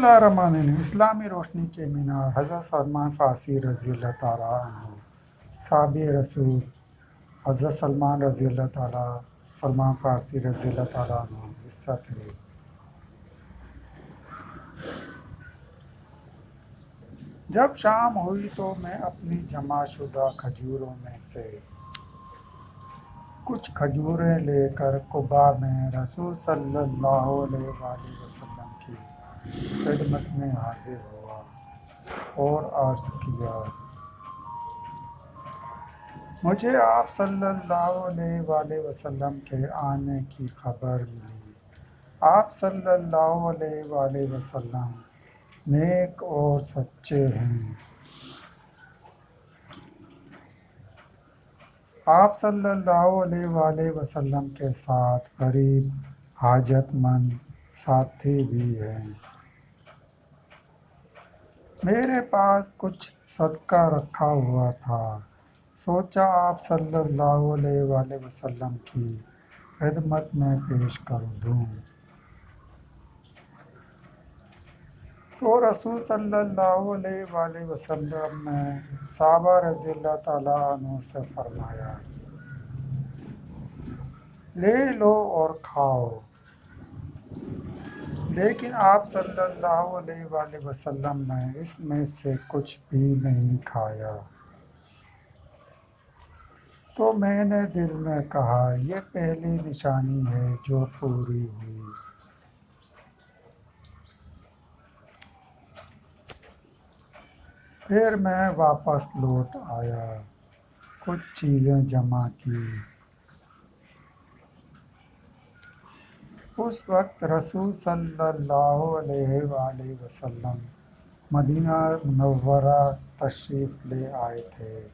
اللہ الرحمن الرحیم۔ اسلامی روشنی کے مینار حضرت سلمان فارسی رضی اللہ تعالیٰ عنہ، صحابی رسول حضرت سلمان فارسی رضی اللہ تعالیٰ عنہ، حصہ 3۔ جب شام ہوئی تو میں اپنی جمع شدہ کھجوروں میں سے کچھ کھجوریں لے کر قباء میں رسول صلی اللہ علیہ وآلہ وسلم کی خدمت میں حاضر ہوا اور عرض کیا، مجھے آپ صلی اللہ علیہ وآلہ وسلم کے آنے کی خبر ملی۔ آپ صلی اللہ علیہ وآلہ وسلم نیک اور سچے ہیں۔ آپ صلی اللہ علیہ وآلہ وسلم کے ساتھ غریب حاجت مند ساتھی بھی ہیں۔ میرے پاس کچھ صدقہ رکھا ہوا تھا، سوچا آپ صلی اللہ علیہ وآلہ وسلم کی خدمت میں پیش کر دوں۔ تو رسول صلی اللہ علیہ وآلہ وسلم نے صحابہ رضی اللہ تعالیٰ عنہ سے فرمایا، لے لو اور کھاؤ۔ لیکن آپ صلی اللہ علیہ وآلہ وسلم نے اس میں سے کچھ بھی نہیں کھایا۔ تو میں نے دل میں کہا، یہ پہلی نشانی ہے جو پوری ہوئی۔ پھر میں واپس لوٹ آیا، کچھ چیزیں جمع کی۔ اس وقت رسول صلی اللہ علیہ وآلہ وسلم مدینہ منورہ تشریف لے آئے تھے۔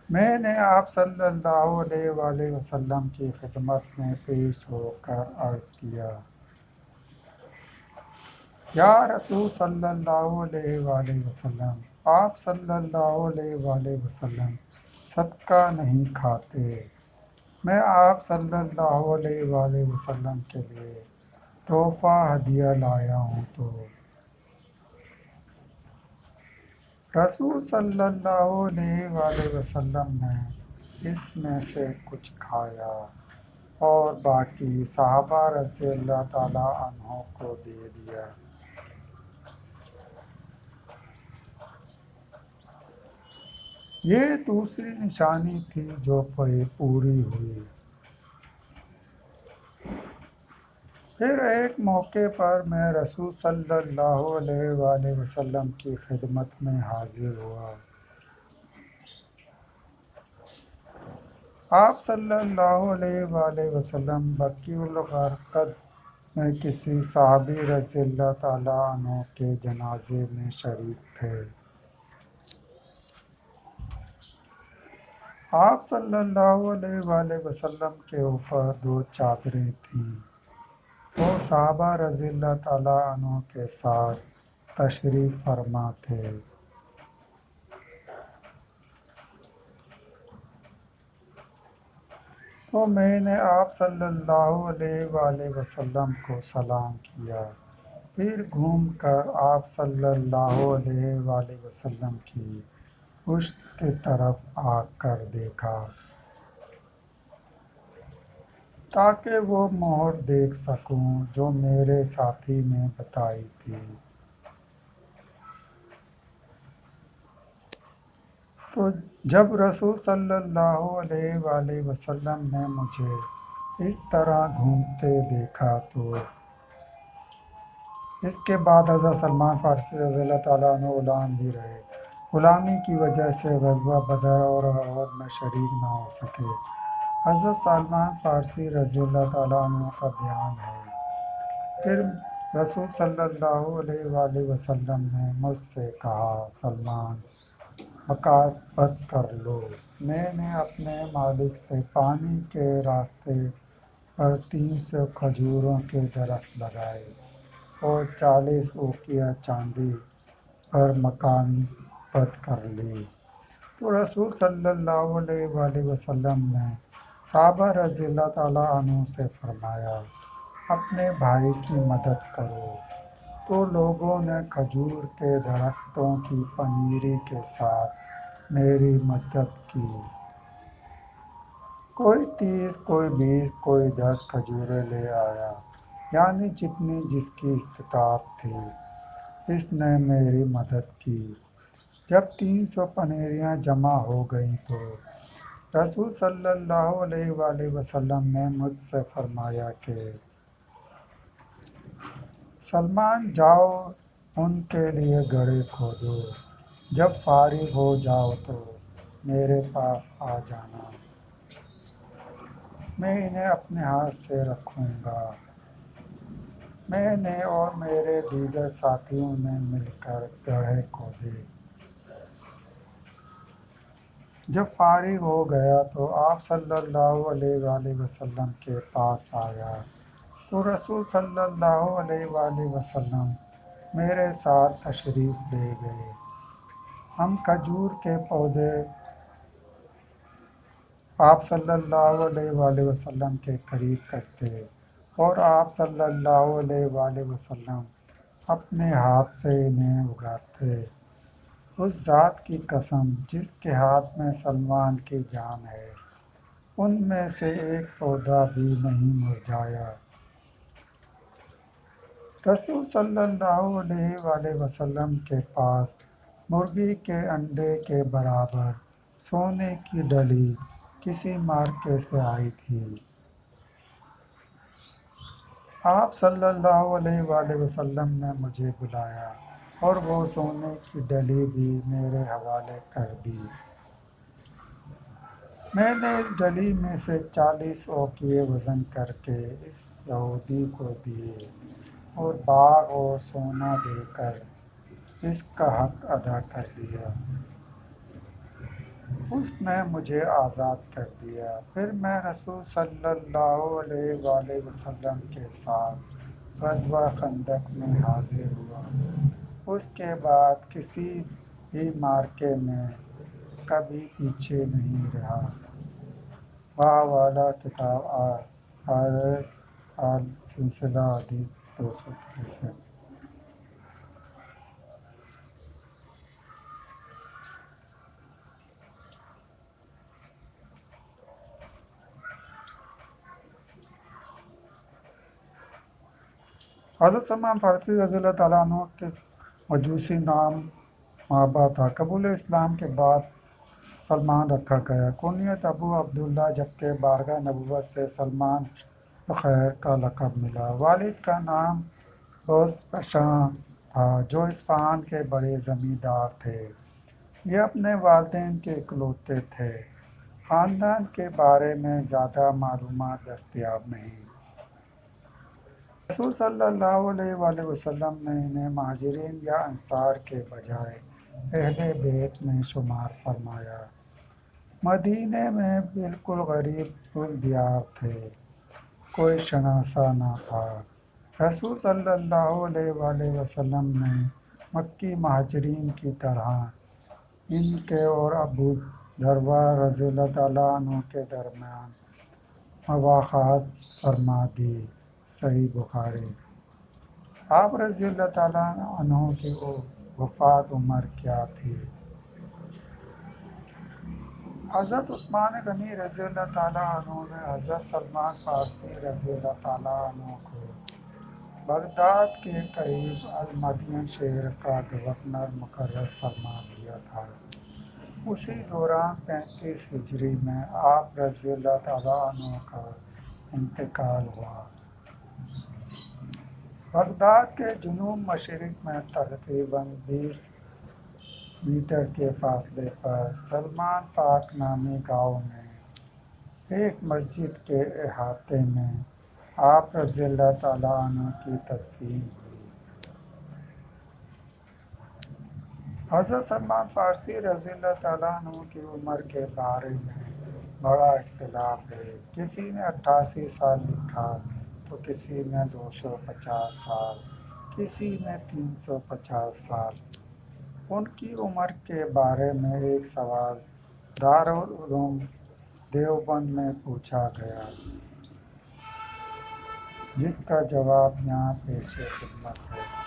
میں نے آپ صلی اللہ علیہ وآلہ وسلم کی خدمت میں پیش ہو کر عرض کیا، یا رسول صلی اللہ علیہ وآلہ وسلم، آپ صلی اللہ علیہ وآلہ وسلم صدقہ نہیں کھاتے۔ میں آپ صلی اللہ علیہ وآلہ وسلم کے لیے تحفہ ہدیہ لایا ہوں۔ تو رسول صلی اللہ علیہ وآلہ وسلم نے اس میں سے کچھ کھایا اور باقی صحابہ رضی اللہ تعالیٰ عنہ کو دے دیا۔ یہ دوسری نشانی تھی جو پوری ہوئی۔ پھر ایک موقع پر میں رسول صلی اللہ علیہ وآلہ وسلم کی خدمت میں حاضر ہوا۔ آپ صلی اللہ علیہ وآلہ وسلم بقیع الغرقد میں کسی صحابی رضی اللہ تعالیٰ عنہ کے جنازے میں شریک تھے۔ آپ صلی اللہ علیہ وآلہ وسلم کے اوپر 2 چادریں تھیں۔ وہ صحابہ رضی اللہ تعالیٰ عنہ کے ساتھ تشریف فرما تھے۔ تو میں نے آپ صلی اللہ علیہ وآلہ وسلم کو سلام کیا، پھر گھوم کر آپ صلی اللہ علیہ وآلہ وسلم کی پشت کی طرف آ کر دیکھا تاکہ وہ مہر دیکھ سکوں جو میرے ساتھی نے بتائی تھی۔ تو جب رسول صلی اللہ علیہ وآلہ وسلم نے مجھے اس طرح گھومتے دیکھا تو اس کے بعد حضرت سلمان فارسی رضی اللہ تعالیٰ عنہ غلام بھی رہے۔ غلامی کی وجہ سے غزوہ بدر اور احد میں شریک نہ ہو سکے۔ حضرت سلمان فارسی رضی اللہ تعالیٰ عنہ کا بیان ہے، پھر رسول صلی اللہ علیہ وآلہ وسلم نے مجھ سے کہا، سلمان مکاتبت کر لو۔ میں نے اپنے مالک سے پانی کے راستے پر 300 کھجوروں کے درخت لگائے اور 40 اوقیہ چاندی پر مکاتبت کر لی۔ تو رسول صلی اللہ علیہ وآلہ وسلم نے صحابہ رضی اللہ تعالیٰ عنہ سے فرمایا، اپنے بھائی کی مدد کرو۔ تو لوگوں نے کھجور کے درختوں کی پنیری کے ساتھ میری مدد کی۔ کوئی 30، کوئی 20، کوئی 10 کھجوریں لے آیا، یعنی جتنی جس کی استطاعت تھی، اس نے میری مدد کی۔ جب 300 پنیریاں جمع ہو گئیں تو رسول صلی اللہ علیہ وآلہ وسلم نے مجھ سے فرمایا کہ سلمان، جاؤ ان کے لیے گڑھے کھودو، جب فارغ ہو جاؤ تو میرے پاس آ جانا، میں انہیں اپنے ہاتھ سے رکھوں گا۔ میں نے اور میرے دیگر ساتھیوں نے مل کر گڑھے کھودے۔ جب فارغ ہو گیا تو آپ صلی اللہ علیہ وآلہ وسلم کے پاس آیا تو رسول صلی اللہ علیہ وآلہ وسلم میرے ساتھ تشریف لے گئے۔ ہم کھجور کے پودے آپ صلی اللہ علیہ وآلہ وسلم کے قریب کرتے اور آپ صلی اللہ علیہ وآلہ وسلم اپنے ہاتھ سے انہیں اگاتے۔ اس ذات کی قسم جس کے ہاتھ میں سلمان کی جان ہے، ان میں سے ایک پودا بھی نہیں مرجھایا۔ رسول صلی اللہ علیہ وآلہ وسلم کے پاس مرغی کے انڈے کے برابر سونے کی ڈلی کسی مارکے سے آئی تھی۔ آپ صلی اللہ علیہ وآلہ وسلم نے مجھے بلایا اور وہ سونے کی ڈلی بھی میرے حوالے کر دی۔ میں نے اس ڈلی میں سے 40 اوقیے وزن کر کے اس یہودی کو دیے اور باغ اور سونا دے کر اس کا حق ادا کر دیا۔ اس نے مجھے آزاد کر دیا۔ پھر میں رسول صلی اللہ علیہ وآلہ وسلم کے ساتھ غزوہ خندق میں حاضر ہوا۔ اس کے بعد کسی بھی معرکے میں کبھی پیچھے نہیں رہا۔ حوالہ کتاب حارث سلسلہ حدیث 263۔ حضرت سلمان فارسی رضی اللہ تعالیٰ عنہ کے مجوسی نام مابا تھا۔ قبول اسلام کے بعد سلمان رکھا گیا۔ کنیت ابو عبداللہ، جبکہ بارگاہ نبوت سے سلمان الخیر کا لقب ملا۔ والد کا نام بوسفشاں تھا جو اصفہان کے بڑے زمیندار تھے۔ یہ اپنے والدین کے اکلوتے تھے۔ خاندان کے بارے میں زیادہ معلومات دستیاب نہیں۔ رسول صلی اللہ علیہ وآلہ وسلم نے انہیں مہاجرین یا انصار کے بجائے اہل بیت میں شمار فرمایا۔ مدینے میں بالکل غریب الدیار تھے، کوئی شناسہ نہ تھا۔ رسول صلی اللہ علیہ وآلہ وسلم نے مکی مہاجرین کی طرح ان کے اور ابو درداء رضی اللہ تعالیٰ عنہ کے درمیان مواخات فرما دی۔ صحیح بخاری۔ آپ رضی اللہ تعالیٰ عنہ کی وفات عمر کیا تھی؟ حضرت عثمان غنی رضی اللہ تعالیٰ عنہ نے حضرت سلمان فارسی رضی اللہ تعالیٰ عنہ کو بغداد کے قریب المدین شہر کا گورنر مقرر فرما دیا تھا۔ اسی دوران 35 ہجری میں آپ رضی اللہ تعالیٰ عنہ کا انتقال ہوا۔ بغداد کے جنوب مشرق میں تقریباً 20 میٹر کے فاصلے پر سلمان پاک نامی گاؤں میں ایک مسجد کے احاطے میں آپ رضی اللہ تعالیٰ عنہ کی تدفین ہوئی۔ حضرت سلمان فارسی رضی اللہ تعالیٰ عنہ کی عمر کے بارے میں بڑا اختلاف ہے۔ کسی نے 88 سال لکھا تو کسی نے 250 سال، کسی نے 350 سال۔ ان کی عمر کے بارے میں ایک سوال دارالعلوم دیوبند میں پوچھا گیا۔ جس کا جواب یہاں پیش خدمت ہے۔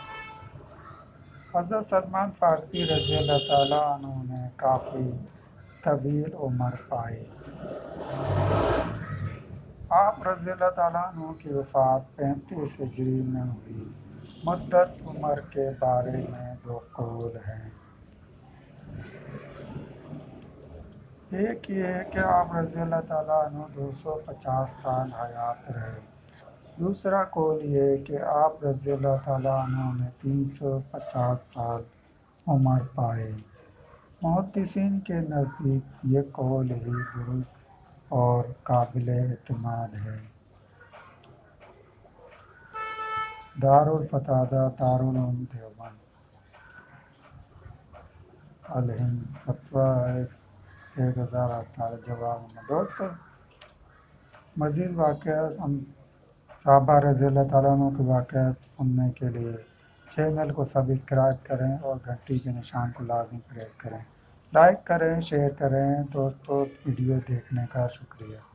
حضرت سلمان فارسی رضی اللہ تعالیٰ عنہ نے کافی طویل عمر پائی۔ آپ رضی اللہ تعالیٰ عنہ کی وفات 35 ہجری میں ہوئی۔ مدت عمر کے بارے میں دو قول ہیں۔ ایک یہ ہے کہ آپ رضی اللہ تعالیٰ عنہ 250 سال حیات رہے۔ دوسرا قول یہ ہے کہ آپ رضی اللہ تعالیٰ عنہ نے 350 سال عمر پائے۔ محدثین کے نزدیک یہ قول ہی درست اور قابل اعتماد ہے۔ دارالفتادہ دارالعلوم دیوبند الہند فتویٰ 1048 جواب میں دوستو مزید واقعات ہم صحابہ رضی اللہ تعالیٰ عنہ کے واقعات سننے کے لیے چینل کو سبسکرائب کریں اور گھنٹی کے نشان کو لازمی پریس کریں۔ لائک کریں، شیئر کریں۔ دوستو ویڈیو دیکھنے کا شکریہ۔